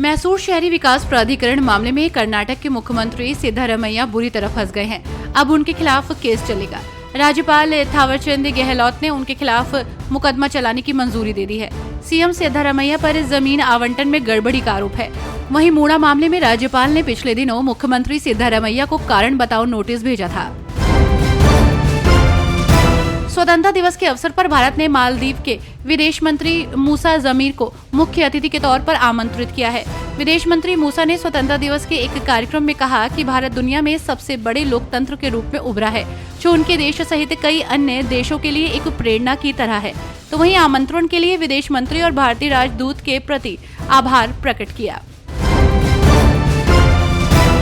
मैसूर शहरी विकास प्राधिकरण मामले में कर्नाटक के मुख्यमंत्री सिद्धारमैया बुरी तरह फंस गए हैं। अब उनके खिलाफ केस चलेगा। राज्यपाल थावरचंद गहलोत ने उनके खिलाफ मुकदमा चलाने की मंजूरी दे दी है। सीएम सिद्धारमैया पर जमीन आवंटन में गड़बड़ी का आरोप है। वहीं मूड़ा मामले में राज्यपाल ने पिछले दिनों मुख्यमंत्री सिद्धारमैया को कारण बताओ नोटिस भेजा था। स्वतंत्रता दिवस के अवसर पर भारत ने मालदीव के विदेश मंत्री मूसा जमीर को मुख्य अतिथि के तौर पर आमंत्रित किया है। विदेश मंत्री मूसा ने स्वतंत्रता दिवस के एक कार्यक्रम में कहा कि भारत दुनिया में सबसे बड़े लोकतंत्र के रूप में उभरा है, जो उनके देश सहित कई अन्य देशों के लिए एक प्रेरणा की तरह है। तो वहीं आमंत्रण के लिए विदेश मंत्री और भारतीय राजदूत के प्रति आभार प्रकट किया।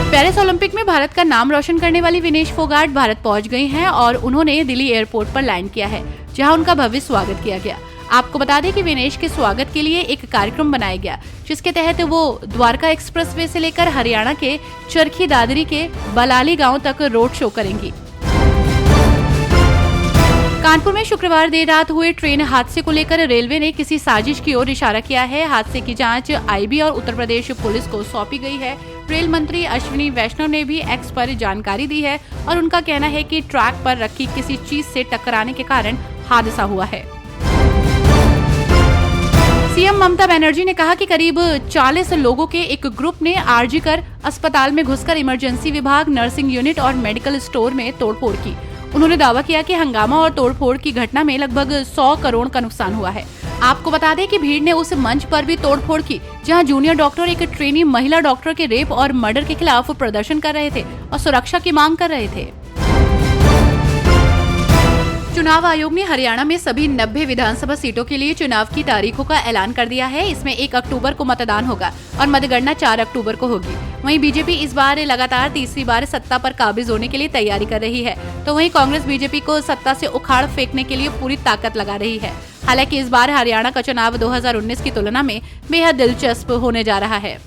पेरिस ओलंपिक में भारत का नाम रोशन करने वाली विनेश फोगाट भारत पहुंच गई हैं और उन्होंने दिल्ली एयरपोर्ट पर लैंड किया है, जहां उनका भव्य स्वागत किया गया। आपको बता दें कि विनेश के स्वागत के लिए एक कार्यक्रम बनाया गया, जिसके तहत वो द्वारका एक्सप्रेसवे से लेकर हरियाणा के चरखी दादरी के बलाली गांव तक रोड शो करेंगी। कानपुर में शुक्रवार देर रात हुए ट्रेन हादसे को लेकर रेलवे ने किसी साजिश की ओर इशारा किया है। हादसे की जांच आईबी और उत्तर प्रदेश पुलिस को सौंपी गई है। रेल मंत्री अश्विनी वैष्णव ने भी एक्स पर जानकारी दी है और उनका कहना है कि ट्रैक पर रखी किसी चीज से टकराने के कारण हादसा हुआ है। सीएम ममता बनर्जी ने कहा कि करीब 40 लोगों के एक ग्रुप ने आरजीकर अस्पताल में घुसकर इमरजेंसी विभाग, नर्सिंग यूनिट और मेडिकल स्टोर में तोड़फोड़ की। उन्होंने दावा किया कि हंगामा और तोड़फोड़ की घटना में लगभग 100 करोड़ का नुकसान हुआ है। आपको बता दें कि भीड़ ने उस मंच पर भी तोड़फोड़ की, जहां जूनियर डॉक्टर एक ट्रेनी महिला डॉक्टर के रेप और मर्डर के खिलाफ प्रदर्शन कर रहे थे और सुरक्षा की मांग कर रहे थे। चुनाव आयोग ने हरियाणा में सभी 90 विधानसभा सीटों के लिए चुनाव की तारीखों का ऐलान कर दिया है। इसमें 1 अक्टूबर को मतदान होगा और मतगणना 4 अक्टूबर को होगी। वहीं बीजेपी इस बार लगातार तीसरी बार सत्ता पर काबिज होने के लिए तैयारी कर रही है, तो वहीं कांग्रेस बीजेपी को सत्ता से उखाड़ फेंकने के लिए पूरी ताकत लगा रही है। हालांकि इस बार हरियाणा का चुनाव 2019 की तुलना में बेहद दिलचस्प होने जा रहा है।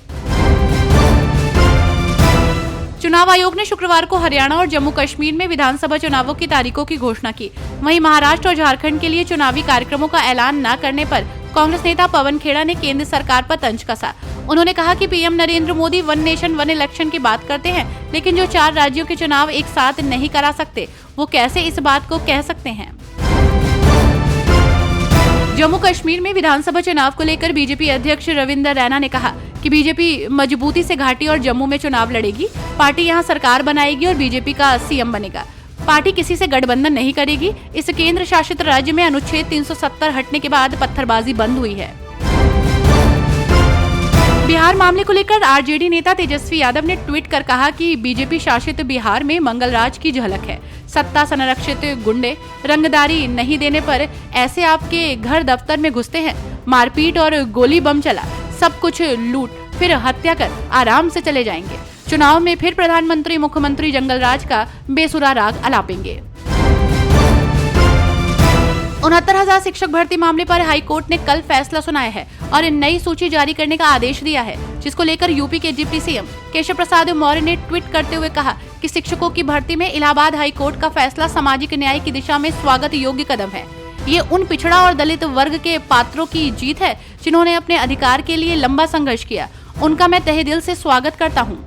चुनाव आयोग ने शुक्रवार को हरियाणा और जम्मू कश्मीर में विधानसभा चुनावों की तारीखों की घोषणा की। वहीं महाराष्ट्र और झारखंड के लिए चुनावी कार्यक्रमों का ऐलान न करने पर कांग्रेस नेता पवन खेड़ा ने केंद्र सरकार पर तंज कसा। उन्होंने कहा कि PM Narendra Modi one nation one election की बात करते हैं, लेकिन जो 4 राज्यों के चुनाव एक साथ नहीं करा सकते, वो कैसे इस बात को कह सकते हैं। जम्मू कश्मीर में विधानसभा चुनाव को लेकर बीजेपी अध्यक्ष रविंदर रैना ने कहा कि बीजेपी मजबूती से घाटी और जम्मू में चुनाव लड़ेगी। पार्टी यहां सरकार बनाएगी और बीजेपी का सीएम बनेगा। पार्टी किसी से गठबंधन नहीं करेगी। इस केंद्र शासित राज्य में अनुच्छेद 370 हटने के बाद पत्थरबाजी बंद हुई है। बिहार मामले को लेकर आरजेडी नेता तेजस्वी यादव ने ट्वीट कर कहा कि बीजेपी शासित बिहार में मंगलराज की झलक है। सत्ता संरक्षित गुंडे रंगदारी नहीं देने पर ऐसे आपके घर दफ्तर में घुसते हैं, मारपीट और गोली बम चला, सब कुछ लूट, फिर हत्या कर आराम से चले जाएंगे। चुनाव में फिर प्रधानमंत्री मुख्यमंत्री जंगलराज का बेसुरा राग अलापेंगे। 69,000 शिक्षक भर्ती मामले पर हाईकोर्ट ने कल फैसला सुनाया है और नई सूची जारी करने का आदेश दिया है, जिसको लेकर यूपी के डिप्टी सीएम केशव प्रसाद मौर्य ने ट्वीट करते हुए कहा कि शिक्षकों की भर्ती में इलाहाबाद हाईकोर्ट का फैसला सामाजिक न्याय की दिशा में स्वागत योग्य कदम है। ये उन पिछड़ा और दलित वर्ग के पात्रों की जीत है, जिन्होंने अपने अधिकार के लिए लंबा संघर्ष किया। उनका मैं तहे दिल से स्वागत करता हूँ।